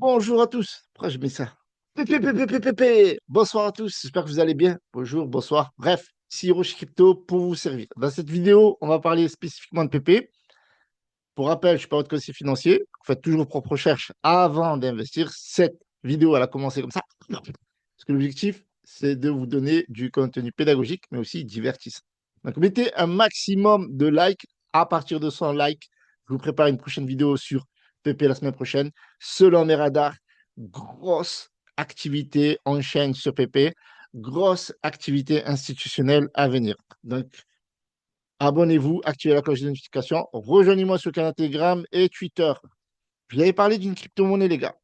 Bonjour à tous. Pourquoi je mets ça? Pépé. Bonsoir à tous. J'espère que vous allez bien. Bonjour, bonsoir. Bref, ici Hiroshi Crypto pour vous servir. Dans cette vidéo, on va parler spécifiquement de PP. Pour rappel, je ne suis pas votre conseiller financier. Vous faites toujours vos propres recherches avant d'investir. Cette vidéo, elle a commencé comme ça. Parce que l'objectif, c'est de vous donner du contenu pédagogique, mais aussi divertissant. Donc, mettez un maximum de likes. À partir de 100 likes, je vous prépare une prochaine vidéo sur PP la semaine prochaine. Selon mes radars, grosse activité en chaîne sur PP, grosse activité institutionnelle à venir. Donc, abonnez-vous, activez la cloche de notification, rejoignez-moi sur le canal Telegram et Twitter. Je vous avais parlé d'une crypto-monnaie, les gars.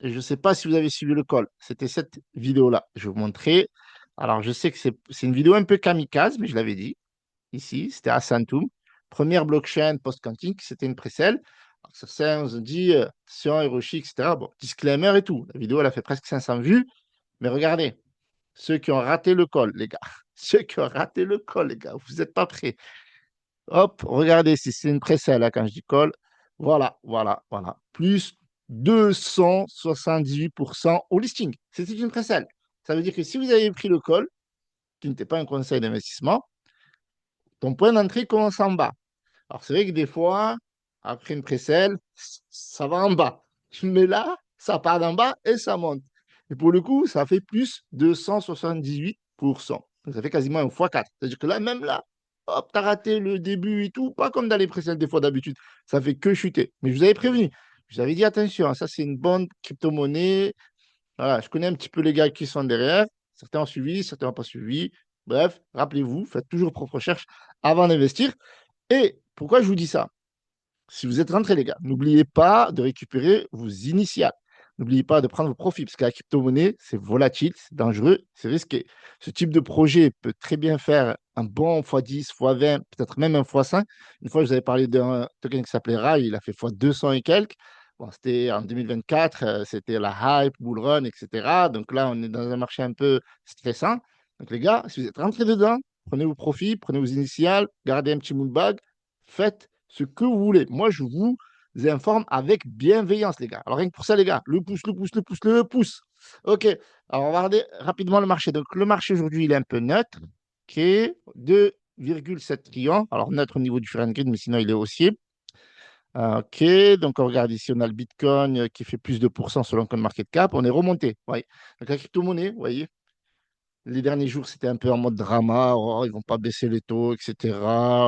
Et je ne sais pas si vous avez suivi le call. C'était cette vidéo-là. Je vais vous montrer. Alors, je sais que c'est une vidéo un peu kamikaze, mais je l'avais dit ici. C'était à Santum. Première blockchain post-quantique. C'était une précelle. Alors, certains ont dit, attention, Hiroshi, etc. Bon, disclaimer et tout. La vidéo, elle a fait presque 500 vues. Mais regardez, ceux qui ont raté le call, les gars. Ceux qui ont raté le call, les gars. Vous n'êtes pas prêts. Hop, regardez, si c'est une précelle, là, quand je dis call. Voilà. Plus 278% au listing. C'était une précelle. Ça veut dire que si vous avez pris le call, qui n'était pas un conseil d'investissement, ton point d'entrée commence en bas. Alors, c'est vrai que des fois, après une précelle, ça va en bas. Mais là, ça part d'en bas et ça monte. Et pour le coup, ça fait plus de 178%. Donc, ça fait quasiment un x4. C'est-à-dire que là, même là, hop, t'as raté le début et tout. Pas comme dans les précédentes des fois d'habitude. Ça fait que chuter. Mais je vous avais prévenu. Je vous avais dit, attention, ça, c'est une bonne crypto-monnaie. Voilà, je connais un petit peu les gars qui sont derrière. Certains ont suivi, certains n'ont pas suivi. Bref, rappelez-vous, faites toujours propre recherche avant d'investir. Et pourquoi je vous dis ça? Si vous êtes rentré, les gars, n'oubliez pas de récupérer vos initiales. N'oubliez pas de prendre vos profits, parce que la crypto-monnaie, c'est volatile, c'est dangereux, c'est risqué. Ce type de projet peut très bien faire un bon x10, x20, peut-être même un x5. Une fois, je vous avais parlé d'un token qui s'appelait RAI, il a fait x200 et quelques. Bon, c'était en 2024, c'était la hype, bull run, etc. Donc là, on est dans un marché un peu stressant. Donc les gars, si vous êtes rentrés dedans, prenez vos profits, prenez vos initiales, gardez un petit moon bag, faites ce que vous voulez. Moi, je vous informe avec bienveillance, les gars. Alors, rien que pour ça, les gars, le pouce. OK. Alors, on va regarder rapidement le marché. Donc, le marché aujourd'hui, il est un peu neutre. OK. 2,7 trillions. Alors, neutre au niveau du Fahrenheit, mais sinon, il est haussier. OK. Donc, on regarde ici, on a le Bitcoin qui fait plus de pourcents selon CoinMarketCap. On est remonté. Oui. Donc, la crypto-monnaie, vous voyez, les derniers jours, c'était un peu en mode drama. Oh, ils vont pas baisser les taux, etc.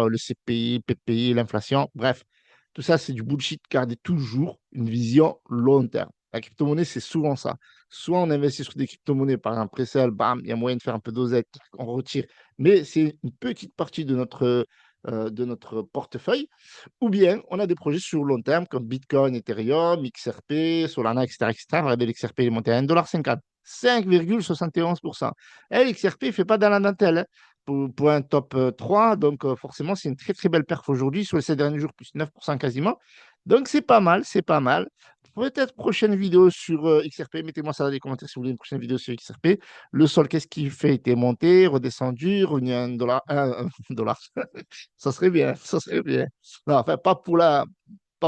Le CPI, PPI, l'inflation. Bref, tout ça, c'est du bullshit. Gardez toujours une vision long terme. La crypto-monnaie, c'est souvent ça. Soit on investit sur des crypto-monnaies, par exemple, Pressel, bam, il y a moyen de faire un peu d'osette, on retire. Mais c'est une petite partie de notre portefeuille. Ou bien, on a des projets sur long terme comme Bitcoin, Ethereum, XRP, Solana, etc. Regardez, l'XRP est monté à 1,50 $, 5,71%. Et l'XRP ne fait pas dans la dentelle, hein, pour un top 3. Donc, forcément, c'est une très, très belle perf aujourd'hui sur ces derniers jours, plus 9% quasiment. Donc, c'est pas mal, c'est pas mal. Peut-être prochaine vidéo sur XRP. Mettez-moi ça dans les commentaires si vous voulez une prochaine vidéo sur XRP. Le sol, qu'est-ce qu'il fait? Il était monté, redescendu, revenu à 1 $, un dollar. Ça serait bien, ça serait bien. Non, enfin, pas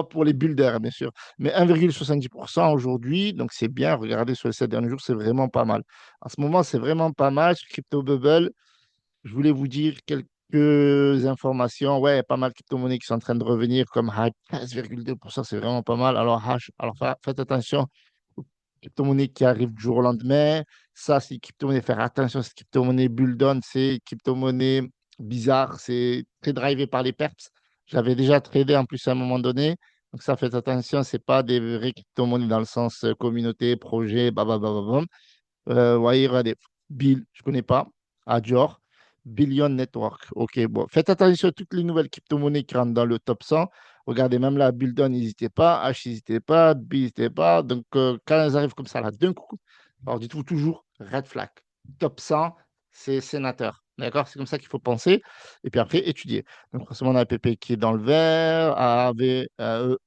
pour les builders, bien sûr, mais 1,70% aujourd'hui, donc c'est bien. Regardez sur les 7 derniers jours, c'est vraiment pas mal. En ce moment, c'est vraiment pas mal. Sur Crypto Bubble, je voulais vous dire quelques informations. Ouais, pas mal de crypto-monnaies qui sont en train de revenir, comme Hype, 13,2%, c'est vraiment pas mal. Alors, Hash, alors faites attention aux crypto-monnaies qui arrivent du jour au lendemain. Ça, c'est crypto-monnaie. Faire attention, c'est crypto-monnaie Bulldon, c'est crypto-monnaie bizarre, c'est très drivé par les perps. J'avais déjà tradé en plus à un moment donné. Donc ça, faites attention, c'est pas des vraies crypto-monnaies dans le sens communauté, projet, babababam. Voyez, regardez, Bill, je connais pas. Ajor, Billion Network. OK, bon, faites attention à toutes les nouvelles crypto-monnaies qui rentrent dans le top 100. Regardez, même là, Buildon, n'hésitez pas. H, n'hésitez pas. B, n'hésitez pas. Donc, quand elles arrivent comme ça, là, d'un coup, alors dites-vous toujours red flag. Top 100, c'est sénateur. D'accord? C'est comme ça qu'il faut penser. Et puis après, étudier. Donc, forcément, on a PP qui est dans le vert, AAV,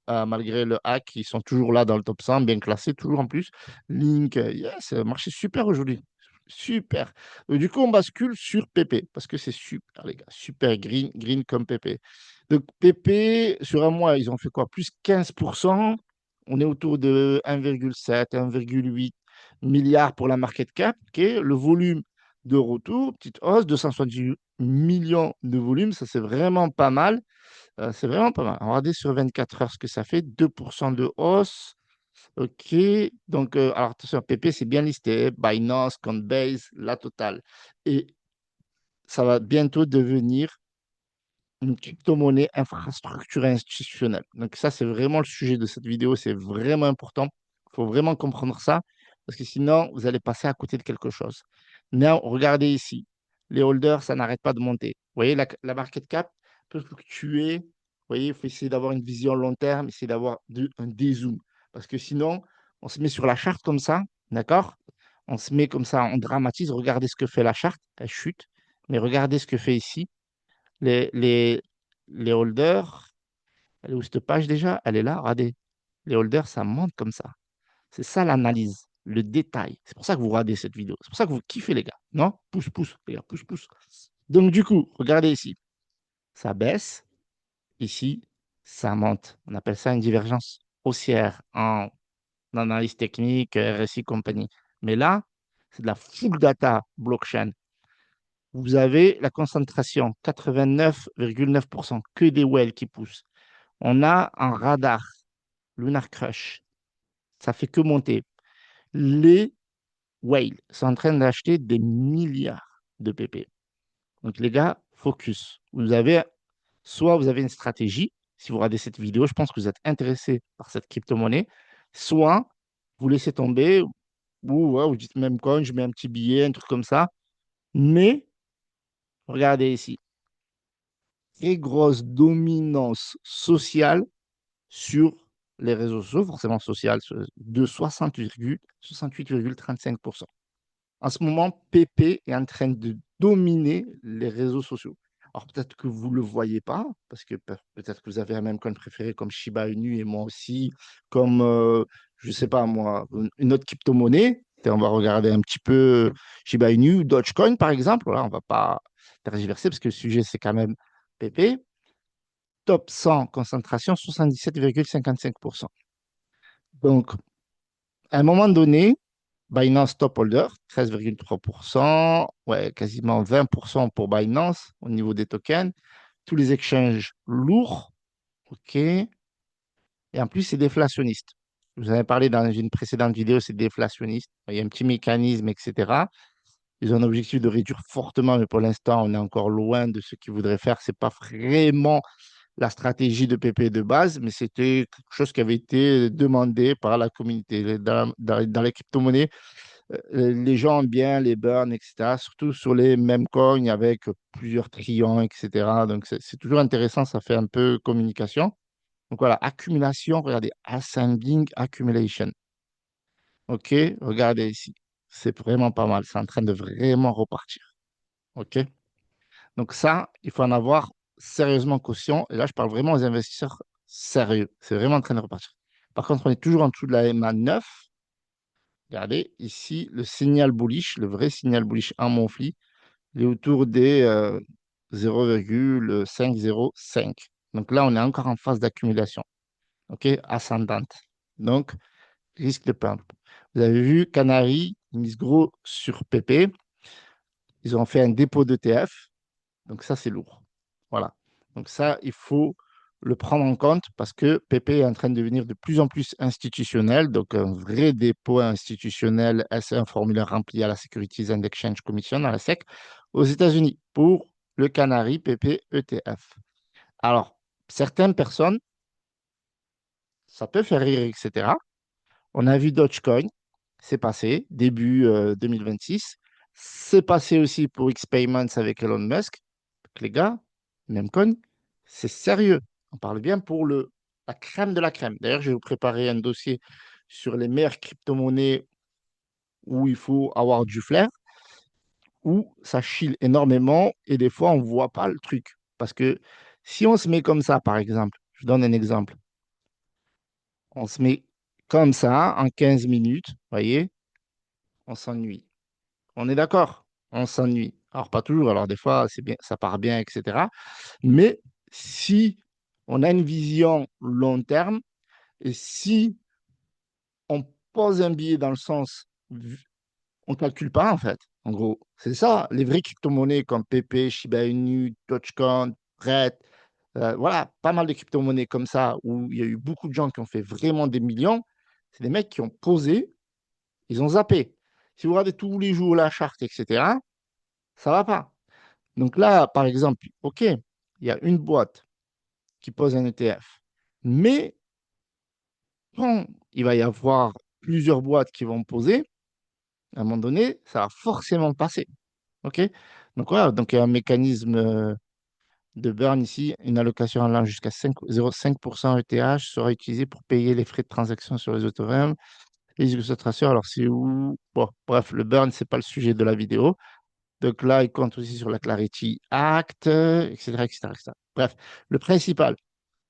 malgré le hack, ils sont toujours là dans le top 100, bien classés, toujours en plus. Link, yes, marché super aujourd'hui. Super. Du coup, on bascule sur PP parce que c'est super, les gars. Super green comme PP. Donc, PP, sur un mois, ils ont fait quoi? Plus 15%. On est autour de 1,7, 1,8 milliards pour la market cap. Ok. Le volume de retour, petite hausse, 270 millions de volume, ça c'est vraiment pas mal. C'est vraiment pas mal. Regardez sur 24 heures ce que ça fait, 2% de hausse. Ok, donc alors attention, PP c'est bien listé, Binance, Coinbase, la totale. Et ça va bientôt devenir une crypto-monnaie infrastructure institutionnelle. Donc ça, c'est vraiment le sujet de cette vidéo, c'est vraiment important. Il faut vraiment comprendre ça, parce que sinon, vous allez passer à côté de quelque chose. Now, regardez ici, les holders, ça n'arrête pas de monter. Vous voyez, la market cap peut fluctuer. Vous voyez, il faut essayer d'avoir une vision long terme, essayer d'avoir un dézoom. Parce que sinon, on se met sur la charte comme ça, d'accord? On se met comme ça, on dramatise. Regardez ce que fait la charte, elle chute. Mais regardez ce que fait ici les, les, les holders. Elle est où cette page déjà? Elle est là, regardez. Les holders, ça monte comme ça. C'est ça l'analyse, le détail. C'est pour ça que vous regardez cette vidéo. C'est pour ça que vous kiffez, les gars. Non? Pousse, pousse, les gars, pousse, pousse. Donc, du coup, regardez ici. Ça baisse. Ici, ça monte. On appelle ça une divergence haussière en analyse technique, RSI, compagnie. Mais là, c'est de la full data blockchain. Vous avez la concentration, 89,9%, que des whales qui poussent. On a un radar, Lunar Crush. Ça fait que monter. Les whales sont en train d'acheter des milliards de PP. Donc, les gars, focus. Soit vous avez une stratégie. Si vous regardez cette vidéo, je pense que vous êtes intéressé par cette crypto-monnaie. Soit vous laissez tomber, ou ouais, vous dites même coin, je mets un petit billet, un truc comme ça. Mais regardez ici, très grosse dominance sociale sur les réseaux sociaux, forcément social, de 68,35%. En ce moment, PP est en train de dominer les réseaux sociaux. Alors peut-être que vous ne le voyez pas, parce que peut-être que vous avez un même coin préféré comme Shiba Inu et moi aussi, comme, je ne sais pas moi, une autre crypto-monnaie. Et on va regarder un petit peu Shiba Inu, Dogecoin par exemple. Là, on ne va pas tergiverser parce que le sujet, c'est quand même PP. Top 100 concentration, 77,55%. Donc, à un moment donné, Binance top holder, 13,3%, ouais, quasiment 20% pour Binance au niveau des tokens. Tous les exchanges lourds, OK. Et en plus, c'est déflationniste. Je vous en ai parlé dans une précédente vidéo, c'est déflationniste. Il y a un petit mécanisme, etc. Ils ont un objectif de réduire fortement, mais pour l'instant, on est encore loin de ce qu'ils voudraient faire. Ce n'est pas vraiment la stratégie de PP de base, mais c'était quelque chose qui avait été demandé par la communauté. Dans les crypto-monnaies, les gens aiment bien les burns, etc., surtout sur les mêmes coins avec plusieurs trillions, etc. Donc, c'est toujours intéressant, ça fait un peu communication. Donc, voilà, accumulation, regardez, ascending accumulation. OK, regardez ici. C'est vraiment pas mal. C'est en train de vraiment repartir. OK? Donc, ça, il faut en avoir sérieusement caution. Et là, je parle vraiment aux investisseurs sérieux. C'est vraiment en train de repartir. Par contre, on est toujours en dessous de la MA9. Regardez ici le signal bullish, le vrai signal bullish en Monthly. Il est autour des 0,505. Donc là, on est encore en phase d'accumulation, OK, ascendante. Donc, risque de pump. Vous avez vu, Canary, ils misent gros sur PP. Ils ont fait un dépôt d'ETF. Donc ça, c'est lourd. Voilà. Donc ça, il faut le prendre en compte parce que PP est en train de devenir de plus en plus institutionnel. Donc un vrai dépôt institutionnel, c'est un formulaire rempli à la Securities and Exchange Commission, à la SEC, aux États-Unis pour le Canary PP ETF. Alors, certaines personnes, ça peut faire rire, etc. On a vu Dogecoin, c'est passé, début 2026. C'est passé aussi pour X-Payments avec Elon Musk. Donc, les gars, Memcoin, c'est sérieux. On parle bien pour la crème de la crème. D'ailleurs, je vais vous préparer un dossier sur les meilleures crypto-monnaies où il faut avoir du flair, où ça chille énormément et des fois, on ne voit pas le truc. Parce que si on se met comme ça, par exemple, je donne un exemple, on se met comme ça en 15 minutes, vous voyez, on s'ennuie. On est d'accord, on s'ennuie. Alors, pas toujours, alors des fois, c'est bien, ça part bien, etc. Mais si on a une vision long terme et si on pose un billet dans le sens, on ne calcule pas en fait. En gros, c'est ça. Les vraies crypto-monnaies comme PP, Shiba Inu, Dogecoin, Red, voilà, pas mal de crypto-monnaies comme ça où il y a eu beaucoup de gens qui ont fait vraiment des millions. C'est des mecs qui ont posé, ils ont zappé. Si vous regardez tous les jours la charte, etc., ça va pas. Donc là, par exemple, OK, il y a une boîte qui pose un ETF, mais quand il va y avoir plusieurs boîtes qui vont poser, à un moment donné, ça va forcément passer. OK? Donc voilà, donc il y a un mécanisme de burn ici. Une allocation allant jusqu'à 0,5% ETH sera utilisée pour payer les frais de transaction sur les Ethereum. Les illustrateurs, alors c'est où? Bon, bref, le burn, c'est pas le sujet de la vidéo. Donc là, il compte aussi sur la Clarity Act, etc., etc., etc. Bref, le principal,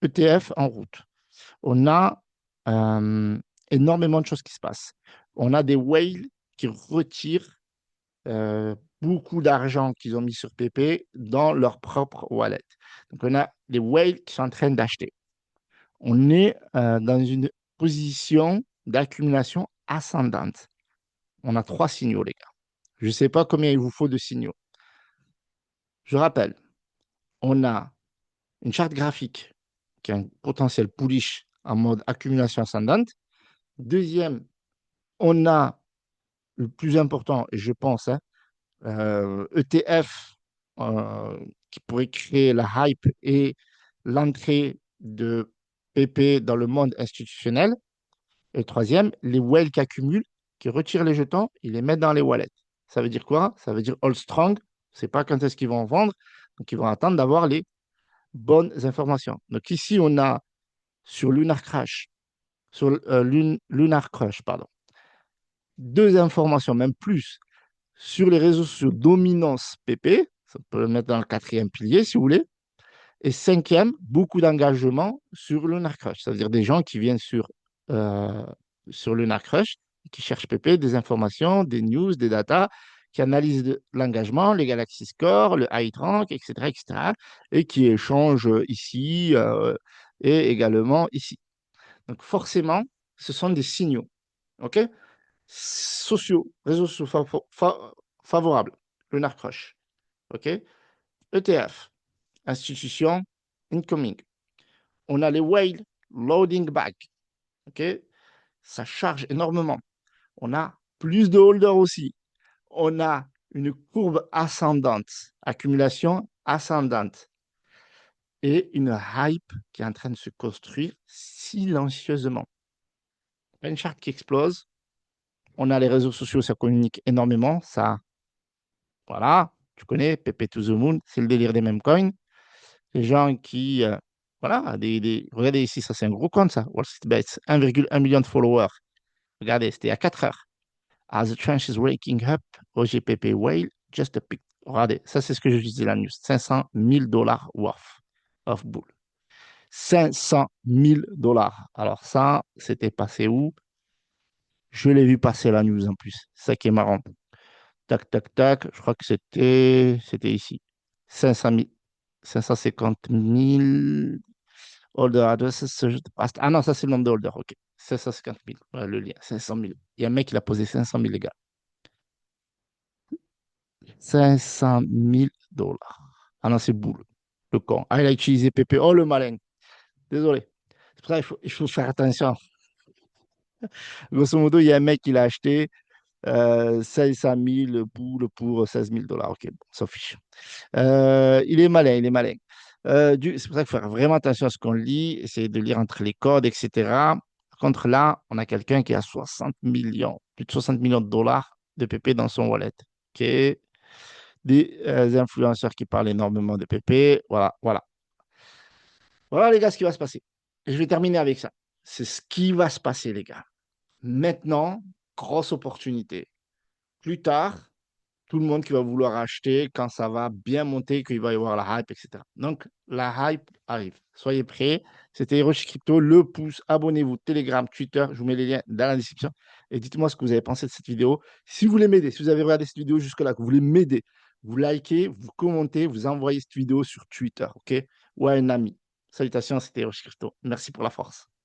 ETF en route. On a euh, énormément de choses qui se passent. On a des whales qui retirent beaucoup d'argent qu'ils ont mis sur PP dans leur propre wallet. Donc, on a des whales qui sont en train d'acheter. On est dans une position d'accumulation ascendante. On a 3 signaux, les gars. Je ne sais pas combien il vous faut de signaux. Je rappelle, on a une charte graphique qui a un potentiel bullish en mode accumulation ascendante. Deuxième, on a le plus important, et je pense, hein, ETF qui pourrait créer la hype et l'entrée de PP dans le monde institutionnel. Et le troisième, les whales qui accumulent, qui retirent les jetons et les mettent dans les wallets. Ça veut dire quoi? Ça veut dire hold strong. C'est pas quand est-ce qu'ils vont vendre. Donc, ils vont attendre d'avoir les bonnes informations. Donc, ici, on a sur Lunar Crash, sur Lunar Crush, pardon, 2 informations, même plus, sur les réseaux sociaux dominance PP, ça peut le mettre dans le 4e pilier si vous voulez, et 5e, beaucoup d'engagement sur Lunar Crush, ça veut dire des gens qui viennent sur Lunar Crush, qui cherchent PP, des informations, des news, des datas, qui analysent l'engagement, les Galaxy Score, le High Rank, etc., etc., et qui échangent ici et également ici. Donc forcément, ce sont des signaux, ok? Sociaux, réseaux sociaux favorables, Lunar Crush, ok? ETF, institution, incoming. On a les whales, loading back, ok? Ça charge énormément. On a plus de holders aussi. On a une courbe ascendante, accumulation ascendante, et une hype qui est en train de se construire silencieusement. Une charte qui explose. On a les réseaux sociaux, ça communique énormément. Ça, voilà, tu connais, Pepe to the Moon, c'est le délire des mêmes coins. Les gens qui, voilà, regardez ici, ça c'est un gros compte, ça. Wall Street Bets, 1,1 million de followers. Regardez, c'était à 4 heures. As the trench is waking up, OGPP whale, just a pic. Regardez, ça c'est ce que je disais la news. 500 000 dollars worth of bull. 500 000 dollars. Alors ça, c'était passé où? Je l'ai vu passer la news en plus. C'est ça qui est marrant. Tac, tac, tac. Je crois que c'était ici. 500 000, 550 000 holder addresses. Ah non, ça c'est le nombre de holders. OK. 550 000. Ouais, le lien. 500 000. Il y a un mec qui l'a posé 500 000, les gars. 500 000 dollars. Ah non, c'est boule. Le con. Ah, il a utilisé PP. Oh, le malin. Désolé. C'est pour ça qu'il faut faire attention. Grosso modo, il y a un mec qui l'a acheté 500 000 boules pour 16 000 dollars. OK, bon, on s'en fiche. Il est malin, il est malin. C'est pour ça qu'il faut faire vraiment attention à ce qu'on lit, essayer de lire entre les codes, etc. Par contre, là, on a quelqu'un qui a 60 millions, plus de 60 millions de dollars de PP dans son wallet. OK. Des influenceurs qui parlent énormément de PP. Voilà, voilà. Voilà, les gars, ce qui va se passer. Et je vais terminer avec ça. C'est ce qui va se passer, les gars. Maintenant, grosse opportunité. Plus tard, tout le monde qui va vouloir acheter quand ça va bien monter, qu'il va y avoir la hype, etc. Donc, la hype arrive. Soyez prêts. C'était Hiroshi Crypto, le pouce. Abonnez-vous, Telegram, Twitter. Je vous mets les liens dans la description. Et dites-moi ce que vous avez pensé de cette vidéo. Si vous voulez m'aider, si vous avez regardé cette vidéo jusque-là, que vous voulez m'aider, vous likez, vous commentez, vous envoyez cette vidéo sur Twitter, OK? Ou à un ami. Salutations, c'était Hiroshi Crypto. Merci pour la force.